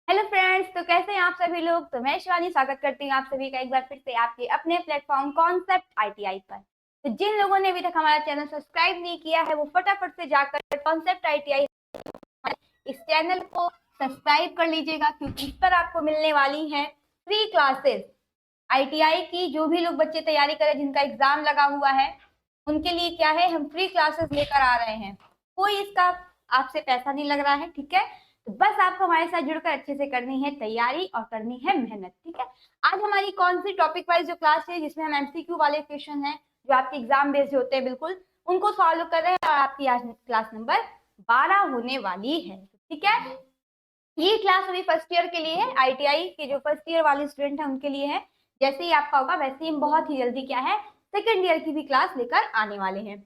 Hello friends, तो कैसे हैं आप सभी लोग। तो मैं शिवानी स्वागत करती हूँ आप सभी का एक बार फिर से आपके अपने प्लेटफॉर्म कॉन्सेप्ट आईटीआई पर। तो जिन लोगों ने अभी तक हमारा चैनल सब्सक्राइब नहीं किया है वो फटाफट से जाकर कॉन्सेप्ट आईटीआई इस चैनल को सब्सक्राइब कर लीजिएगा, क्योंकि इस पर आपको मिलने वाली है फ्री क्लासेस। आईटीआई की जो भी लोग बच्चे तैयारी करें, जिनका एग्जाम लगा हुआ है, उनके लिए क्या है, हम फ्री क्लासेस लेकर आ रहे हैं। कोई इसका आपसे पैसा नहीं लग रहा है, ठीक है। तो बस आपको हमारे साथ जुड़कर अच्छे से करनी है तैयारी और करनी है मेहनत, ठीक है। आज हमारी कौन सी टॉपिक वाइज जो क्लास है, जिसमें हम एमसीक्यू वाले क्वेश्चन हैं जो आपके एग्जाम बेस्ड होते हैं, बिल्कुल उनको सॉल्व कर रहे हैं। और आपकी आज क्लास नंबर 12 होने वाली है, ठीक है। ये क्लास अभी फर्स्ट ईयर के लिए है, आईटीआई के जो फर्स्ट ईयर वाले स्टूडेंट हैं उनके लिए है। जैसे ही आपका होगा वैसे ही हम बहुत ही जल्दी क्या है, सेकेंड ईयर की भी क्लास लेकर आने वाले हैं।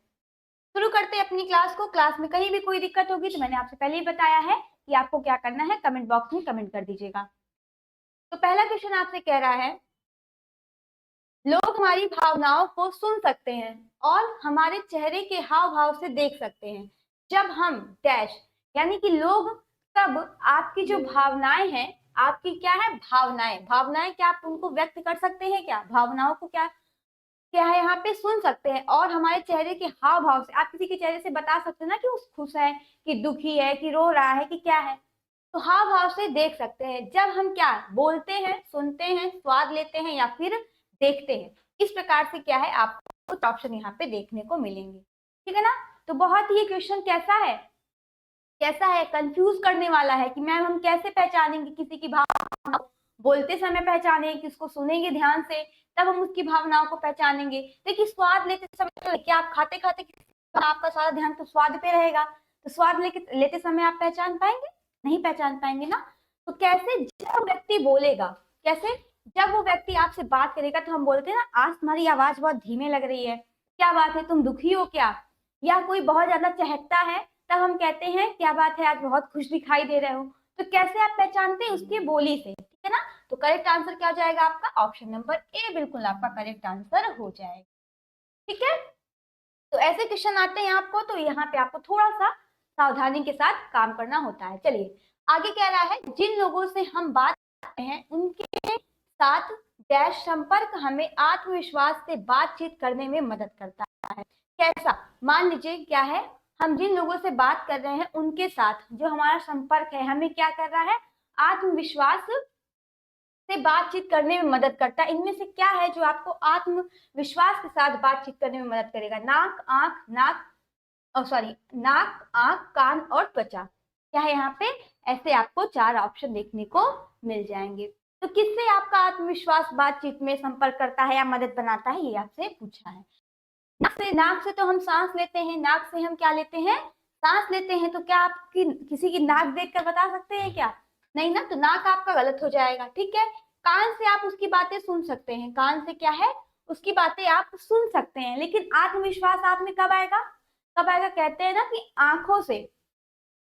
शुरू करते हैं अपनी क्लास को। क्लास में कहीं भी कोई दिक्कत होगी तो मैंने आपसे पहले ही बताया है कि आपको क्या करना है, कमेंट बॉक्स में कमेंट कर दीजिएगा। तो पहला क्वेश्चन आपसे कह रहा है, लोग हमारी भावनाओं को सुन सकते हैं और हमारे चेहरे के हाव भाव से देख सकते हैं जब हम डैश, यानी कि लोग तब आपकी जो भावनाएं हैं, आपकी क्या है भावनाएं, भावनाएं क्या आप उनको व्यक्त कर सकते हैं, क्या भावनाओं को क्या क्या है यहाँ पे सुन सकते हैं। और हमारे चेहरे के हाव भाव से आप किसी के चेहरे से बता सकते हैं ना कि वो खुश है, कि दुखी है, कि रो रहा है, कि क्या है। तो हाव भाव से देख सकते हैं जब हम क्या बोलते हैं, सुनते हैं, स्वाद लेते हैं या फिर देखते हैं। इस प्रकार से क्या है, आपको कुछ ऑप्शन यहाँ पे देखने को मिलेंगे, ठीक है ना। तो बहुत ही ये क्वेश्चन कैसा है कंफ्यूज करने वाला है कि मैम हम कैसे पहचानेंगे किसी की भावना, बोलते समय पहचाने कि उसको सुनेंगे ध्यान से, तब हम उसकी भावनाओं को पहचानेंगे। देखिए स्वाद लेते समय क्या आप खाते खाते आपका सारा ध्यान तो स्वाद पे रहेगा, तो स्वाद लेते समय आप पहचान पाएंगे, नहीं पहचान पाएंगे ना। तो कैसे, जब व्यक्ति बोलेगा, कैसे जब वो व्यक्ति आपसे बात करेगा तो हम बोलते हैं ना, आज तुम्हारी आवाज बहुत धीमे लग रही है, क्या बात है, तुम दुखी हो क्या। या कोई बहुत ज्यादा चहकता है, तब हम कहते हैं क्या बात है, आज बहुत खुश दिखाई दे रहे हो। तो कैसे आप पहचानते हैं, उसकी बोली से, ठीक है ना। तो करेक्ट आंसर क्या हो जाएगा आपका, ऑप्शन नंबर ए बिल्कुल आपका करेक्ट आंसर हो जाएगा, ठीक है। तो ऐसे क्वेश्चन आते हैं आपको, तो यहाँ पे आपको थोड़ा सा सावधानी के साथ काम करना होता है। चलिए आगे कह रहा है, जिन लोगों से हम बात करते हैं उनके साथ डैश संपर्क हमें आत्मविश्वास से बातचीत करने में मदद करता है। कैसा, मान लीजिए क्या है, हम जिन लोगों से बात कर रहे हैं उनके साथ जो हमारा संपर्क है हमें क्या कर रहा है, आत्मविश्वास से बातचीत करने में मदद करता है। इनमें से क्या है जो आपको आत्मविश्वास के साथ बातचीत करने में मदद करेगा, नाक, आंख, नाक, आंख, कान और त्वचा। क्या है यहाँ पे, ऐसे आपको 4 ऑप्शन देखने को मिल जाएंगे। तो किससे आपका आत्मविश्वास बातचीत में संपर्क करता है या मदद बनाता है, ये आपसे पूछा है। नाक से तो हम सांस लेते हैं, नाक से हम क्या लेते हैं, सांस लेते हैं। तो क्या आप किसी की नाक देखकर बता सकते हैं क्या, नहीं ना, तो नाक आपका गलत हो जाएगा, ठीक है। कान से आप उसकी बातें सुन सकते हैं, कान से क्या है, उसकी बातें आप सुन सकते हैं। लेकिन आत्मविश्वास आप में कब आएगा, कब आएगा, कहते हैं ना कि आंखों से,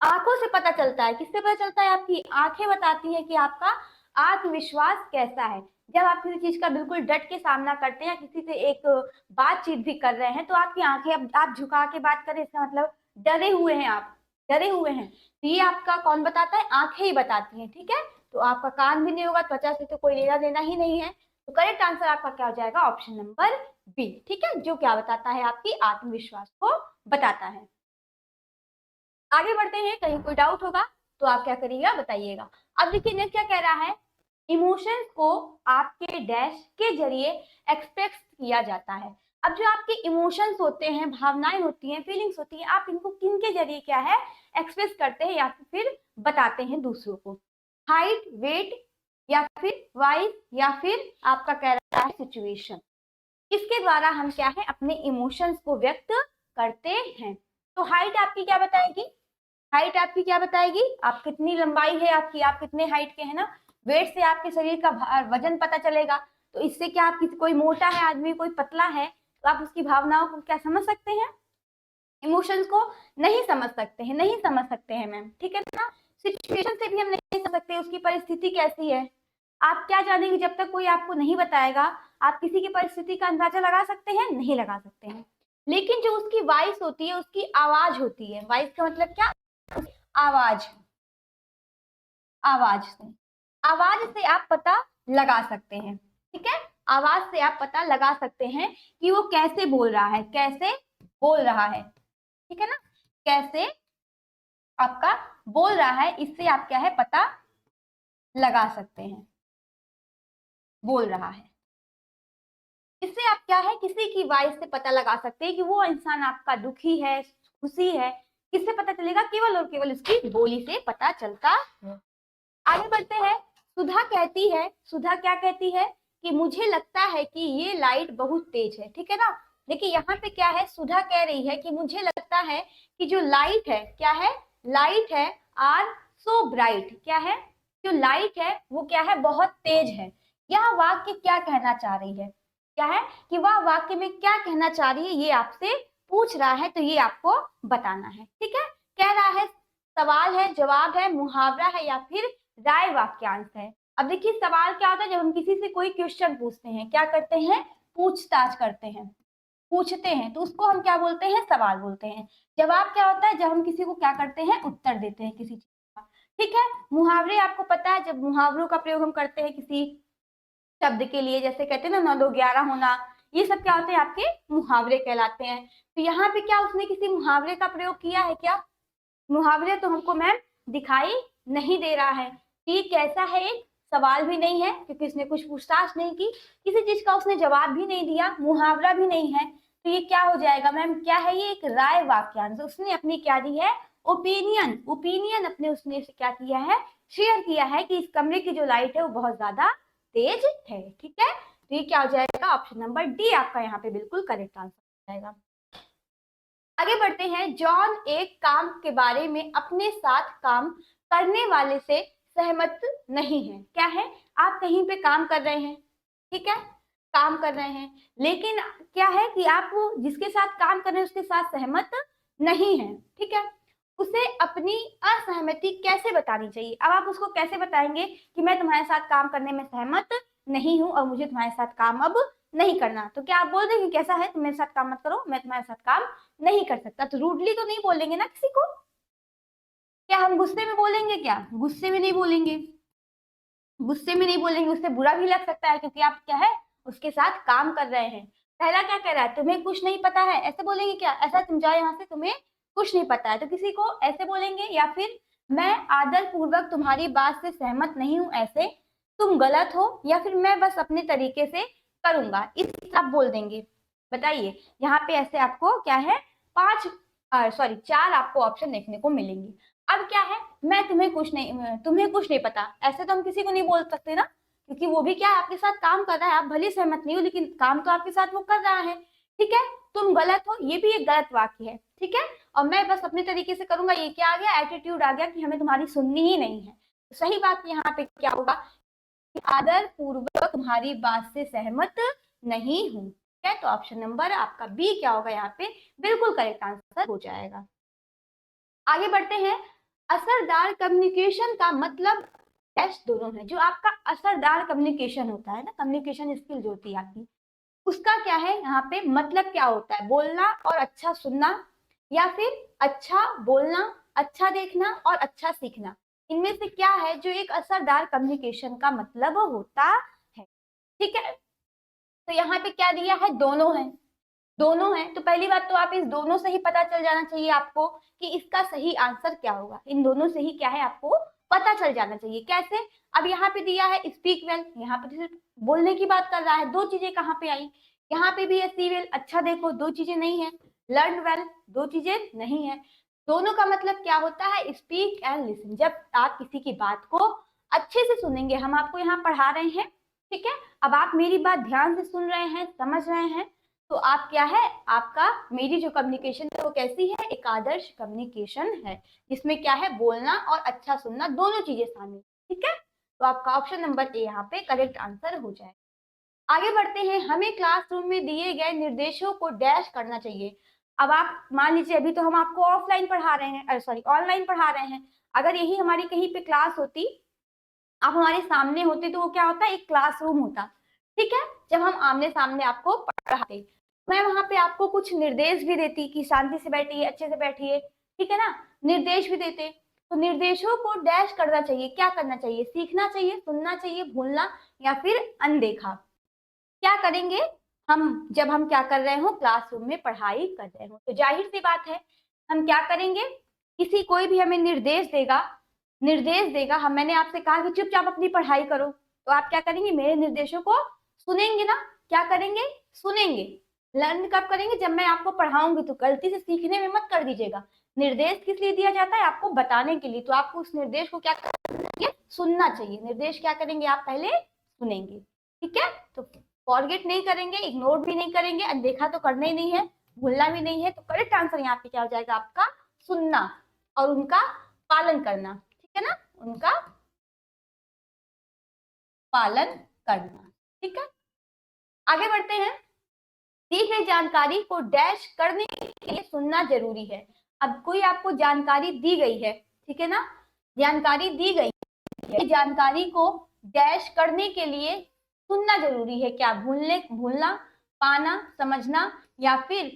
आंखों से पता चलता है। किससे पता चलता है, आपकी आंखें बताती हैं कि आपका आत्मविश्वास कैसा है। जब आप किसी चीज का बिल्कुल डट के सामना करते हैं या किसी से एक बातचीत भी कर रहे हैं, तो आपकी आंखें, अब आप झुका के बात करें इसका मतलब डरे हुए हैं, आप डरे हुए हैं। तो ये आपका कौन बताता है, आंखें ही बताती हैं, ठीक है। तो आपका कान भी नहीं होगा, त्वचा से तो कोई लेना देना ही नहीं है। तो करेक्ट आंसर आपका क्या हो जाएगा, ऑप्शन नंबर बी, ठीक है, जो क्या बताता है, आपकी आत्मविश्वास को बताता है। आगे बढ़ते हैं, कहीं कोई डाउट होगा तो आप क्या करिएगा बताइएगा। अब देखिए नेक्स्ट क्या कह रहा है, इमोशंस को आपके डैश के जरिए एक्सप्रेस किया जाता है। अब जो आपके इमोशंस होते हैं, भावनाएं होती हैं, फीलिंग्स होती हैं, आप इनको किन के जरिए क्या है एक्सप्रेस करते हैं या फिर बताते हैं दूसरों को। हाइट, वेट, या फिर वाइज, या फिर आपका कह रहा है सिचुएशन। इसके द्वारा हम क्या है अपने इमोशंस को व्यक्त करते हैं। तो हाइट आपकी क्या बताएगी, हाइट आपकी क्या बताएगी, आप कितनी लंबाई है आपकी, आप कितने हाइट के हैं ना। वेट से आपके शरीर का वजन पता चलेगा। तो इससे क्या आप कोई मोटा है आदमी, कोई पतला है, तो आप उसकी भावनाओं को क्या समझ सकते हैं, इमोशंस को नहीं समझ सकते हैं, नहीं समझ सकते हैं मैम, ठीक है ना। सिचुएशन से भी हम नहीं समझ सकते उसकी परिस्थिति कैसी है। आप क्या जानेंगे, जब तक कोई आपको नहीं बताएगा आप किसी की परिस्थिति का अंदाजा लगा सकते हैं, नहीं लगा सकते हैं। लेकिन जो उसकी वॉइस होती है, उसकी आवाज होती है, वॉइस का मतलब क्या, आवाज, आवाज से। आवाज से आप पता लगा सकते हैं, ठीक है, आवाज से आप पता लगा सकते हैं कि वो कैसे बोल रहा है, कैसे बोल रहा है, ठीक है ना, कैसे आपका बोल रहा है, इससे आप क्या है पता लगा सकते हैं, बोल रहा है। इससे आप क्या है किसी की वॉइस से पता लगा सकते हैं कि वो इंसान आपका दुखी है, खुशी है, किससे पता चलेगा, केवल और केवल उसकी बोली से पता चलता है। आगे बढ़ते हैं। सुधा कहती है, सुधा क्या कहती है कि मुझे लगता है कि ये लाइट बहुत तेज है, ठीक है ना। देखिए यहाँ पे क्या है, सुधा कह रही है कि मुझे लगता है कि जो लाइट है, क्या है, लाइट है, आर सो ब्राइट, क्या है, जो लाइट है वो क्या है, बहुत तेज है। यह वाक्य क्या कहना चाह रही है, क्या है कि वह वाक्य में क्या कहना चाह रही है, ये आपसे पूछ रहा है, तो ये आपको बताना है, ठीक है। कह रहा है सवाल है, जवाब है, मुहावरा है, या फिर राय वाक्यांश है। अब देखिए सवाल क्या होता है, जब हम किसी से कोई क्वेश्चन पूछते हैं, क्या करते हैं, पूछताछ करते हैं, पूछते हैं, तो उसको हम क्या बोलते हैं, सवाल बोलते हैं। जवाब क्या होता है, जब हम किसी को क्या करते हैं, उत्तर देते हैं किसी चीज का, ठीक है। मुहावरे आपको पता है, जब मुहावरों का प्रयोग हम करते हैं किसी शब्द के लिए, जैसे कहते हैं ना 9 2 11 होना, ये सब क्या होते हैं, आपके मुहावरे कहलाते हैं। तो यहाँ पे क्या उसने किसी मुहावरे का प्रयोग किया है क्या, मुहावरे तो हमको मैम दिखाई नहीं दे रहा है। ये कैसा है, एक सवाल भी नहीं है क्योंकि उसने कुछ पूछताछ नहीं की, किसी चीज का उसने जवाब भी नहीं दिया, मुहावरा भी नहीं है, तो ये क्या हो जाएगा मैम, क्या है, ये एक राय वाक्यांश। उसने अपनी क्या दी है, ओपिनियन, ओपिनियन अपने उसने क्या किया है, शेयर किया है कि इस कमरे की जो लाइट है वो बहुत ज्यादा तेज है, ठीक है। तो ये क्या हो जाएगा, ऑप्शन नंबर डी आपका यहाँ पे बिल्कुल करेक्ट आंसर हो जाएगा। आगे बढ़ते हैं। जॉन एक काम के बारे में अपने साथ काम करने वाले से सहमत नहीं है, क्या है, आप कहीं पे काम कर रहे हैं, ठीक है, काम कर रहे हैं, लेकिन क्या है कि आप जिसके साथ काम कर रहे हैं उसके साथ सहमत नहीं है, ठीक है। उसे अपनी असहमति कैसे बतानी चाहिए, अब आप उसको कैसे बताएंगे कि मैं तुम्हारे साथ काम करने में सहमत नहीं हूं और मुझे तुम्हारे साथ काम अब नहीं करना, तो क्या आप बोल देंगे कैसा है, तुम मेरे साथ काम मत करो, मैं तुम्हारे साथ काम नहीं कर सकता, तो रूडली तो नहीं बोलेंगे ना किसी को, क्या हम गुस्से में बोलेंगे, क्या गुस्से में नहीं बोलेंगे, गुस्से में नहीं बोलेंगे, उससे बुरा भी लग सकता है क्योंकि आप क्या है उसके साथ काम कर रहे हैं। पहला क्या कह रहा है, तुम्हें कुछ नहीं पता है, ऐसे बोलेंगे क्या, ऐसा तुम जाओ यहाँ से, तुम्हें कुछ नहीं पता है, तो किसी को ऐसे बोलेंगे, या फिर मैं आदर पूर्वक तुम्हारी बात से सहमत नहीं हूं, ऐसे तुम गलत हो, या फिर मैं बस अपने तरीके से करूंगा, इस आप बोल देंगे। बताइए यहाँ पे ऐसे आपको क्या है, पांच सॉरी 4 आपको ऑप्शन देखने को मिलेंगे। अब क्या है, मैं तुम्हें कुछ नहीं पता, ऐसे तो हम किसी को नहीं बोल सकते ना, क्योंकि वो भी क्या है आपके साथ काम कर रहा है, आप भले सहमत नहीं हो लेकिन काम तो आपके साथ वो कर रहा है, ठीक है। तुम गलत हो, ये भी एक गलत वाक्य है, ठीक है। और मैं बस अपने तरीके से करूंगा, ये क्या आ गया, एटीट्यूड आ गया कि हमें तुम्हारी सुननी ही नहीं है। तो सही बात यहाँ पे क्या होगा कि आदर पूर्वक तुम्हारी बात से सहमत नहीं हूं, ठीक है। तो ऑप्शन नंबर आपका बी क्या होगा यहाँ पे, बिल्कुल करेक्ट आंसर हो जाएगा। आगे बढ़ते हैं। असरदार कम्युनिकेशन का मतलब टेस्ट दोनों है, जो आपका असरदार कम्युनिकेशन होता है ना, कम्युनिकेशन स्किल जो होती है आपकी, उसका क्या है यहाँ पे मतलब क्या होता है, बोलना और अच्छा सुनना, या फिर अच्छा बोलना, अच्छा देखना और अच्छा सीखना, इनमें से क्या है जो एक असरदार कम्युनिकेशन का मतलब होता है, ठीक है। तो यहाँ पे क्या दिया है, दोनों है, दोनों है, तो पहली बात तो आप इस दोनों से ही पता चल जाना चाहिए आपको कि इसका सही आंसर क्या होगा, इन दोनों से ही क्या है आपको पता चल जाना चाहिए। कैसे, अब यहाँ पे दिया है स्पीक वेल, यहाँ पे सिर्फ बोलने की बात कर रहा है, दो चीजें कहाँ पे आई, यहाँ पे भी है सी वेल, अच्छा देखो, दो चीजें नहीं है, लर्न वेल, दो चीजें नहीं है। दोनों का मतलब क्या होता है, स्पीक एंड लिसन, जब आप किसी की बात को अच्छे से सुनेंगे, हम आपको यहाँ पढ़ा रहे हैं, ठीक है, अब आप मेरी बात ध्यान से सुन रहे हैं, समझ रहे हैं, तो आप क्या है, आपका मेरी जो कम्युनिकेशन है वो कैसी है, एक आदर्श कम्युनिकेशन है, जिसमें क्या है, बोलना और अच्छा सुनना दोनों चीजें शामिल, ठीक है। तो आपका ऑप्शन नंबर ए यहाँ पे करेक्ट आंसर हो जाए। आगे बढ़ते हैं। हमें क्लासरूम में दिए गए निर्देशों को डैश करना चाहिए। अब आप मान लीजिए अभी तो हम आपको ऑफलाइन पढ़ा रहे हैं, सॉरी ऑनलाइन पढ़ा रहे हैं, अगर यही हमारी कहीं पे क्लास होती, आप हमारे सामने होते, तो वो क्या होता है, एक क्लासरूम होता, ठीक है, जब हम आमने सामने आपको पढ़ाते, मैं वहां पे आपको कुछ निर्देश भी देती कि शांति से बैठिए, अच्छे से बैठिए, ठीक है ना, निर्देश भी देते। तो निर्देशों को डैश करना चाहिए, क्या करना चाहिए, सीखना चाहिए, सुनना चाहिए, भूलना या फिर अनदेखा। क्या करेंगे हम जब हम क्या कर रहे हो, क्लासरूम में पढ़ाई कर रहे हो? तो जाहिर सी बात है हम क्या करेंगे, किसी कोई भी हमें निर्देश देगा हम, मैंने आपसे कहा कि चुपचाप अपनी पढ़ाई करो, तो आप क्या करेंगे, मेरे निर्देशों को सुनेंगे ना? क्या करेंगे, सुनेंगे। लर्न कब करेंगे, जब मैं आपको पढ़ाऊंगी। तो गलती से सीखने में मत कर दीजिएगा। निर्देश किस लिए दिया जाता है, आपको बताने के लिए। तो आपको उस निर्देश को क्या करना चाहिए, सुनना चाहिए। निर्देश क्या करेंगे, आप पहले सुनेंगे, ठीक है। तो फॉरगेट नहीं करेंगे, इग्नोर भी नहीं करेंगे, अनदेखा तो करना ही नहीं है, भूलना भी नहीं है। तो करेक्ट आंसर यहाँ पे क्या हो जाएगा आपका, सुनना और उनका पालन करना, ठीक है ना, उनका पालन करना, ठीक है। आगे बढ़ते हैं। दी गई जानकारी को डैश करने के लिए सुनना जरूरी है। अब कोई आपको जानकारी दी गई है, ठीक है ना, जानकारी दी गई है, जानकारी को डैश करने के लिए सुनना जरूरी है। क्या, भूलना, पाना, समझना या फिर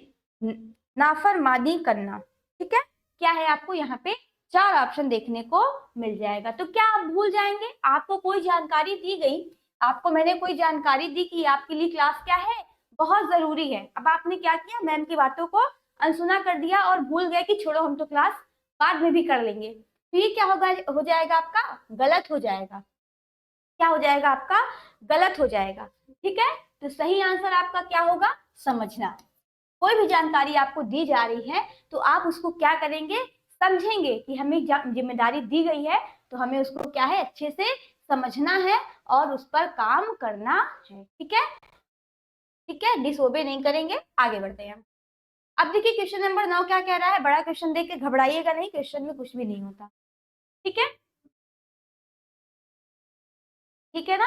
नाफरमानी करना, ठीक है। क्या है, आपको यहाँ पे 4 ऑप्शन देखने को मिल जाएगा। तो क्या आप भूल जाएंगे, आपको कोई जानकारी दी गई, आपको मैंने कोई जानकारी दी कि आपके लिए क्लास क्या है, बहुत जरूरी है। अब आपने क्या किया, मैम की बातों को अनसुना कर दिया और भूल गए कि छोड़ो हम तो क्लास बाद में भी कर लेंगे। तो ये क्या होगा, हो जाएगा आपका गलत हो जाएगा। क्या हो जाएगा आपका, गलत हो जाएगा, ठीक है। तो सही आंसर आपका क्या होगा, समझना। कोई भी जानकारी आपको दी जा रही है तो आप उसको क्या करेंगे, समझेंगे कि हमें जिम्मेदारी दी गई है, तो हमें उसको क्या है, अच्छे से समझना है और उस पर काम करना है, ठीक है, ठीक है। डिसओबे नहीं करेंगे। आगे बढ़ते हैं। अब देखिए क्वेश्चन नंबर 9 क्या कह रहा है। बड़ा क्वेश्चन देख के घबराइएगा नहीं, क्वेश्चन में कुछ भी नहीं होता, ठीक है, ठीक है ना।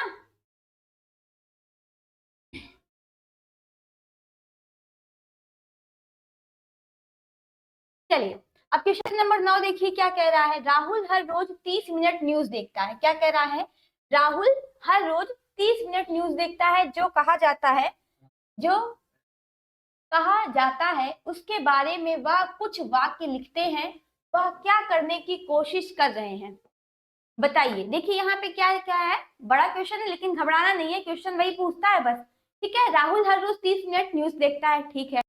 चलिए अब क्वेश्चन नंबर 9 देखिए क्या कह रहा है। राहुल हर रोज 30 मिनट न्यूज देखता है। क्या कह रहा है, राहुल हर रोज 30 मिनट न्यूज देखता है। जो कहा जाता है उसके बारे में वह कुछ वाक्य लिखते हैं। वह क्या करने की कोशिश कर रहे हैं, बताइए। देखिए यहाँ पे क्या है, क्या है, बड़ा क्वेश्चन है लेकिन घबराना नहीं है, क्वेश्चन वही पूछता है बस, ठीक है। राहुल हर रोज 30 मिनट न्यूज देखता है, ठीक है।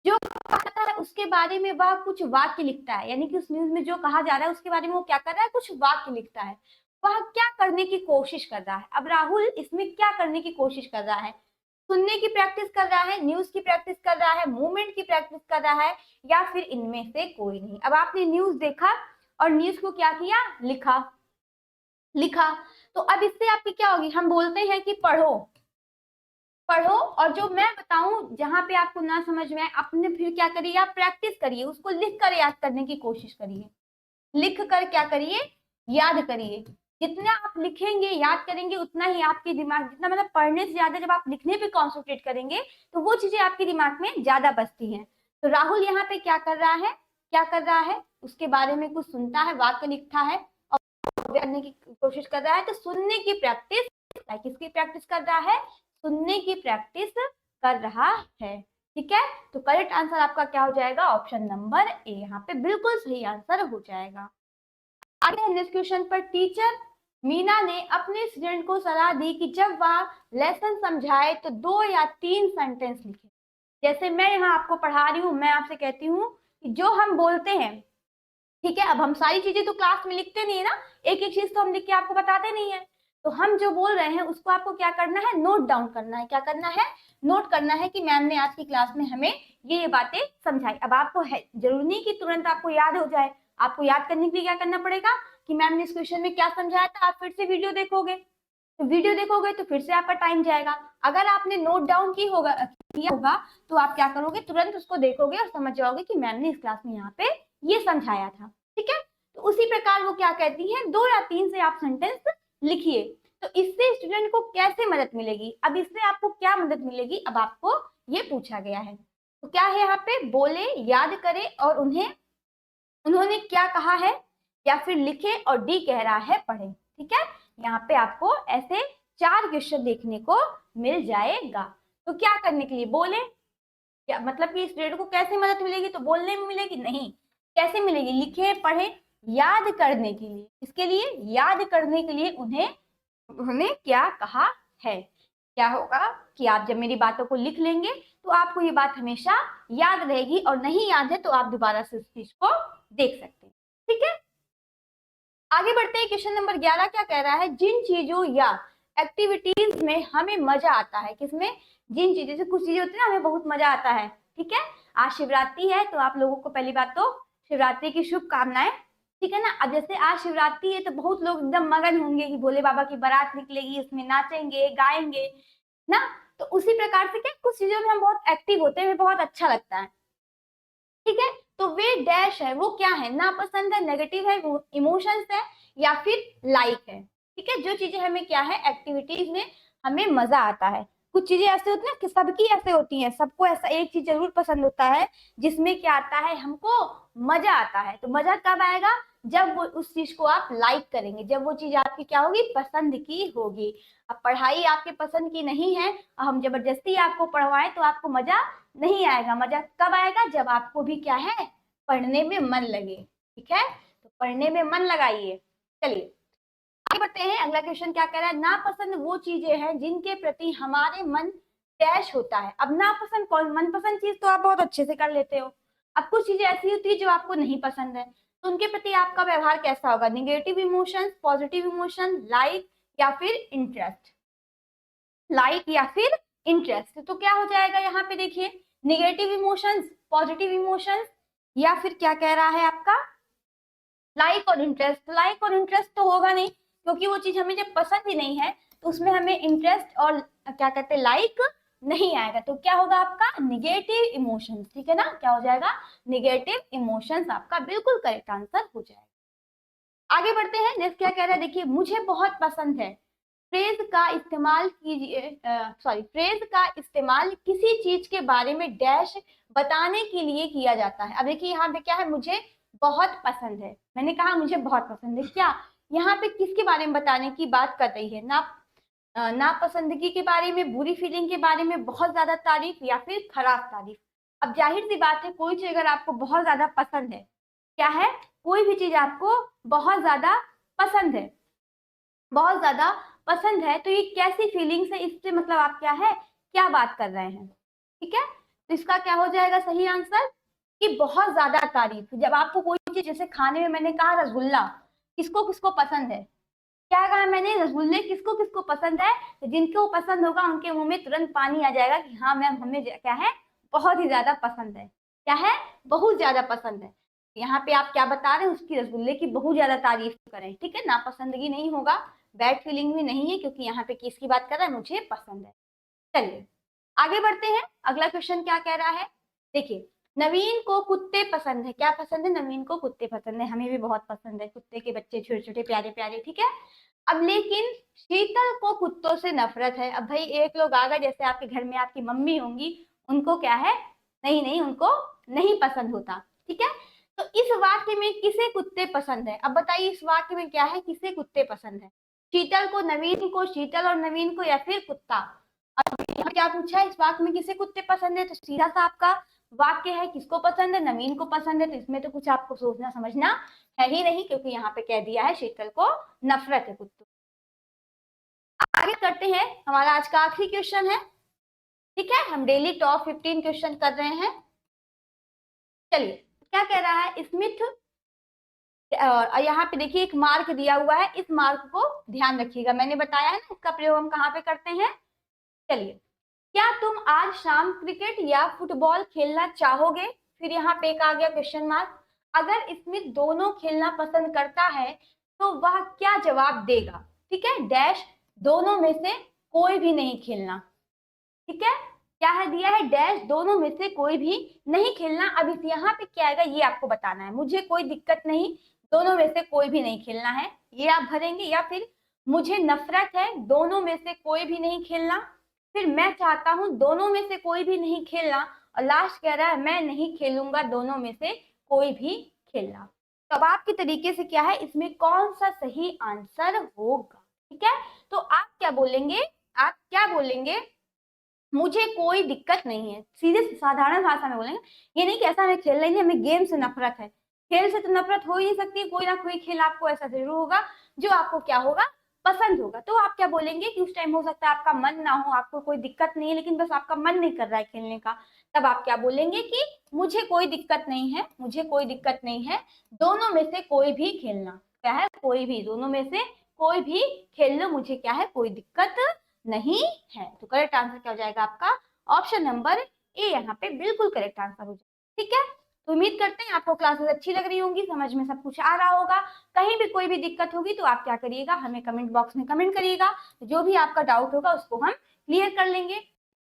जो कहा जाता है उसके बारे में वह कुछ वाक्य लिखता है, यानी कि उस न्यूज में जो कहा जा रहा है उसके बारे में वो क्या कर रहा है, कुछ वाक्य लिखता है। वह क्या करने की कोशिश कर रहा है। अब राहुल इसमें क्या करने की कोशिश कर रहा है, सुनने की प्रैक्टिस कर रहा है, न्यूज की प्रैक्टिस कर रहा है, मूवमेंट की प्रैक्टिस कर रहा है, या फिर इनमें से कोई नहीं। अब आपने न्यूज देखा और न्यूज को क्या किया, लिखा, लिखा। तो अब इससे आपकी क्या होगी, हम बोलते हैं कि पढ़ो, पढ़ो और जो मैं बताऊं जहां पे आपको ना समझ में आए, अपने फिर क्या करिए, आप प्रैक्टिस करिए, उसको लिख कर याद करने की कोशिश करिए, लिख कर क्या करिए, याद करिए। जितना आप लिखेंगे याद करेंगे उतना ही आपके दिमाग, जितना मतलब पढ़ने से ज्यादा जब आप लिखने पे कॉन्सेंट्रेट करेंगे तो वो चीजें आपके दिमाग में ज्यादा बसती हैं। तो राहुल यहाँ पे क्या कर रहा है, क्या कर रहा है, उसके बारे में कुछ सुनता है, वाक्य लिखता है और करने की कोशिश कर रहा है। तो सुनने की प्रैक्टिस, किसकी प्रैक्टिस कर रहा है, सुनने की प्रैक्टिस कर रहा है, ठीक है। तो करेक्ट आंसर आपका क्या हो जाएगा, ऑप्शन नंबर ए, यहाँ पे बिल्कुल सही आंसर हो जाएगा। आगे नेक्स्ट क्वेश्चन पर, टीचर मीना ने अपने स्टूडेंट को सलाह दी कि जब वह लेसन समझाए तो 2 या 3 सेंटेंस लिखे। जैसे मैं यहाँ आपको पढ़ा रही हूँ, मैं आपसे कहती हूँ कि जो हम बोलते हैं, ठीक है, अब हम सारी चीजें तो क्लास में लिखते नहीं है ना, एक एक चीज तो हम लिख के आपको बताते नहीं है। तो हम जो बोल रहे हैं उसको आपको क्या करना है, नोट डाउन करना है। क्या करना है, नोट करना है कि मैम ने आज की क्लास में हमें ये बातें समझाई। अब आपको है जरूरी नहीं कि तुरंत आपको याद हो जाए, आपको याद करने के लिए क्या करना पड़ेगा कि मैम ने इस क्वेश्चन में क्या समझाया था, आप फिर से वीडियो देखोगे, तो वीडियो देखोगे तो फिर से आपका टाइम जाएगा। अगर आपने नोट डाउन किया होगा तो आप क्या करोगे, तुरंत उसको देखोगे और समझ जाओगे कि मैम ने इस क्लास में यहाँ पे ये समझाया था, ठीक है। तो उसी प्रकार वो क्या कहती है, 2 या 3 से आप सेंटेंस लिखिए। तो इससे स्टूडेंट को कैसे मदद मिलेगी, अब इससे आपको क्या मदद मिलेगी, अब आपको ये पूछा गया है। तो क्या है यहाँ पे, बोले, याद करें और उन्होंने क्या कहा है, या फिर लिखे और डी कह रहा है पढ़े, ठीक है। यहाँ पे आपको ऐसे 4 क्वेश्चन देखने को मिल जाएगा। तो क्या करने के लिए, बोले, क्या मतलब कि स्टूडेंट को कैसे मदद मिलेगी, तो बोलने में मिलेगी नहीं, कैसे मिलेगी, लिखे पढ़े। याद करने के लिए, इसके लिए याद करने के लिए उन्हें क्या कहा है। क्या होगा कि आप जब मेरी बातों को लिख लेंगे तो आपको ये बात हमेशा याद रहेगी, और नहीं याद है तो आप दोबारा से उस चीज को देख सकते हैं। ठीक है, आगे बढ़ते हैं। क्वेश्चन नंबर 11 क्या कह रहा है, जिन चीजों या एक्टिविटीज में हमें मजा आता है। किसमें? जिन चीजों से, कुछ चीजें होती है ना हमें बहुत मजा आता है। ठीक है, आज शिवरात्रि है तो आप लोगों को पहली बात तो शिवरात्रि की शुभकामनाएं। ठीक है ना, अब जैसे आज शिवरात्रि है तो बहुत लोग एकदम मगन होंगे कि भोले बाबा की बारात निकलेगी, उसमें नाचेंगे गाएंगे ना। तो उसी प्रकार से क्या, कुछ चीजों में हम बहुत एक्टिव होते हैं, हमें बहुत अच्छा लगता है। ठीक है, तो वे डैश है, वो क्या है, नापसंद है, नेगेटिव है, इमोशंस है, या फिर लाइक है। ठीक है, जो चीजें हमें क्या है, एक्टिविटीज में हमें मजा आता है। कुछ चीजें ऐसे होती है ना कि सबकी ऐसे होती हैं, सबको ऐसा एक चीज जरूर पसंद होता है जिसमें क्या आता है, हमको मजा आता है। तो मजा कब आएगा, जब वो उस चीज को आप लाइक करेंगे, जब वो चीज आपकी क्या होगी, पसंद की होगी। अब पढ़ाई आपके पसंद की नहीं है, हम जबरदस्ती आपको पढ़वाएं तो आपको मजा नहीं आएगा। मजा कब आएगा, जब आपको भी क्या है, पढ़ने में मन लगे। ठीक है, तो पढ़ने में मन लगाइए। चलिए आगे बढ़ते हैं। अगला क्वेश्चन क्या कह रहा है, नापसंद वो चीजें हैं जिनके प्रति हमारे मन डैश होता है। अब नापसंद कौन, मनपसंद चीज तो आप बहुत अच्छे से कर लेते हो। अब कुछ चीजें ऐसी होती है जो आपको नहीं पसंद है, तो उनके प्रति आपका व्यवहार कैसा होगा, negative emotions, positive emotion, like या फिर इंटरेस्ट। लाइक या फिर इंटरेस्ट, तो क्या हो जाएगा यहाँ पे देखिए, निगेटिव इमोशंस, पॉजिटिव इमोशंस, या फिर क्या कह रहा है आपका, लाइक और इंटरेस्ट। लाइक और इंटरेस्ट तो होगा नहीं, क्योंकि वो चीज हमें जब पसंद ही नहीं है तो उसमें हमें इंटरेस्ट और क्या कहते हैं, लाइक नहीं आएगा। तो क्या होगा आपका, निगेटिव इमोशंस। ठीक है ना, क्या हो जाएगा, निगेटिव इमोशंस आपका बिल्कुल करेक्ट आंसर हो जाएगा। आगे बढ़ते हैं। नेक्स्ट क्या कह रहा है, देखिए, मुझे बहुत पसंद है। फ्रेज का इस्तेमाल कीजिए, फ्रेज का इस्तेमाल किसी चीज के बारे में डैश बताने के लिए किया जाता है। अब देखिए यहाँ पे क्या है, मुझे बहुत पसंद है, मैंने कहा मुझे बहुत पसंद है, क्या यहाँ पे किसके बारे में बताने की बात कर रही है, नापसंदगी के बारे में, बुरी फीलिंग के बारे में, बहुत ज्यादा तारीफ या फिर खराब तारीफ। अब जाहिर सी बात है, कोई चीज अगर आपको बहुत ज्यादा पसंद है, क्या है, कोई भी चीज आपको बहुत ज्यादा पसंद है, बहुत ज्यादा पसंद है, तो ये कैसी फीलिंग्स है, इससे मतलब आप क्या है, क्या बात कर रहे हैं। ठीक है, तो इसका क्या हो जाएगा सही आंसर, कि बहुत ज्यादा तारीफ। जब आपको कोई चीज, जैसे खाने में मैंने कहा रसगुल्ला, किसको किसको पसंद है, क्या कहा मैंने, रसगुल्ले किसको किसको पसंद है, तो जिनको पसंद होगा उनके मुंह में तुरंत पानी आ जाएगा कि हाँ मैम, हमें क्या है, बहुत ही ज्यादा पसंद है। क्या है, बहुत ज्यादा पसंद है। यहाँ पे आप क्या बता रहे हैं, उसकी रसगुल्ले की बहुत ज्यादा तारीफ करें। ठीक है, नापसंदगी नहीं होगा, बैड फीलिंग भी नहीं है, क्योंकि यहाँ पे किसकी बात कर रहा है, मुझे पसंद है। चलिए आगे बढ़ते हैं। अगला क्वेश्चन क्या कह रहा है, देखिए, नवीन को कुत्ते पसंद है। क्या पसंद है, नवीन को कुत्ते पसंद है, हमें भी बहुत पसंद है कुत्ते के बच्चे, छोटे छोटे प्यारे प्यारे। ठीक है, अब लेकिन शीतल को कुत्तों से नफरत है। अब भाई एक लोग आ गए, जैसे आपके घर में आपकी मम्मी होंगी, उनको क्या है, नहीं नहीं, उनको नहीं पसंद होता। ठीक है, तो इस वाक्य में किसे कुत्ते पसंद है, अब बताइए इस वाक्य में क्या है, किसे कुत्ते पसंद है, शीतल को, नवीन को, शीतल और नवीन को, या फिर कुत्ता। यहाँ क्या पूछा है, इस वाक्य में किसे कुत्ते पसंद है, तो सीधा सा आपका वाक्य है, किसको पसंद है, नवीन को पसंद है। तो इसमें तो कुछ आपको सोचना समझना है ही नहीं, क्योंकि यहाँ पे कह दिया है शीतल को नफरत है कुत्तों। आगे करते हैं, हमारा आज का आखिरी क्वेश्चन है। ठीक है, हम डेली टॉप 15 क्वेश्चन कर रहे हैं। चलिए क्या कह रहा है, स्मिथ, और यहाँ पे देखिए एक मार्क दिया हुआ है, इस मार्क को ध्यान रखिएगा, मैंने बताया है ना इसका प्रयोग हम कहाँ पे करते हैं। चलिए, क्या तुम आज शाम क्रिकेट या फुटबॉल खेलना चाहोगे, फिर यहाँ पे एक आ गया क्वेश्चन मार्क। अगर स्मिथ दोनों खेलना पसंद करता है तो वह क्या जवाब देगा। ठीक है, डैश, दोनों में से कोई भी नहीं खेलना। ठीक है, क्या है दिया है, डैश, दोनों में से कोई भी नहीं खेलना। अब इस यहाँ पे क्या आएगा ये आपको बताना है, मुझे कोई दिक्कत नहीं, दोनों में से कोई भी नहीं खेलना है, ये आप भरेंगे, या फिर मुझे नफरत है, दोनों में से कोई भी नहीं खेलना, फिर मैं चाहता हूं, दोनों में से कोई भी नहीं खेलना, और लास्ट कह रहा है मैं नहीं खेलूंगा, दोनों में से कोई भी खेलना। तो अब आपके तरीके से क्या है, इसमें कौन सा सही आंसर होगा। ठीक है, तो आप क्या बोलेंगे, आप क्या बोलेंगे, मुझे कोई दिक्कत नहीं है, सीधे साधारण भाषा में बोलेंगे, ये नहीं कि ऐसा हमें खेल लेंगे, हमें गेम से नफरत है, खेल से तो नफरत हो ही नहीं सकती, कोई ना कोई खेल आपको ऐसा जरूर होगा जो आपको क्या होगा, पसंद होगा। तो आप क्या बोलेंगे कि उस टाइम हो सकता है आपका मन ना हो, आपको कोई दिक्कत नहीं है, लेकिन बस आपका मन नहीं कर रहा है खेलने का। तब आप क्या बोलेंगे कि मुझे कोई दिक्कत नहीं है, मुझे कोई दिक्कत नहीं है, दोनों में से कोई भी खेलना, क्या है, कोई भी, दोनों में से कोई भी खेल लो, मुझे क्या है, कोई दिक्कत नहीं है। तो करेक्ट आंसर क्या हो जाएगा आपका, ऑप्शन नंबर ए यहाँ पे बिल्कुल करेक्ट आंसर हो जाएगा। ठीक है, तो उम्मीद करते हैं आपको क्लासेस अच्छी लग रही होंगी, समझ में सब कुछ आ रहा होगा। कहीं भी कोई भी दिक्कत होगी तो आप क्या करिएगा, हमें कमेंट बॉक्स में कमेंट करिएगा, जो भी आपका डाउट होगा उसको हम क्लियर कर लेंगे।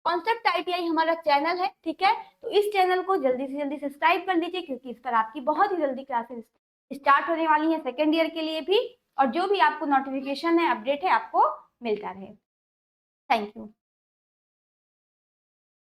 कॉन्सेप्ट आईटीआई हमारा चैनल है, ठीक है, तो इस चैनल को जल्दी से जल्दी सब्सक्राइब कर लीजिए, क्योंकि इस पर आपकी बहुत ही जल्दी क्लासेस स्टार्ट होने वाली है सेकेंड ईयर के लिए भी, और जो भी आपको नोटिफिकेशन है, अपडेट है, आपको मिलता रहे। Thank you.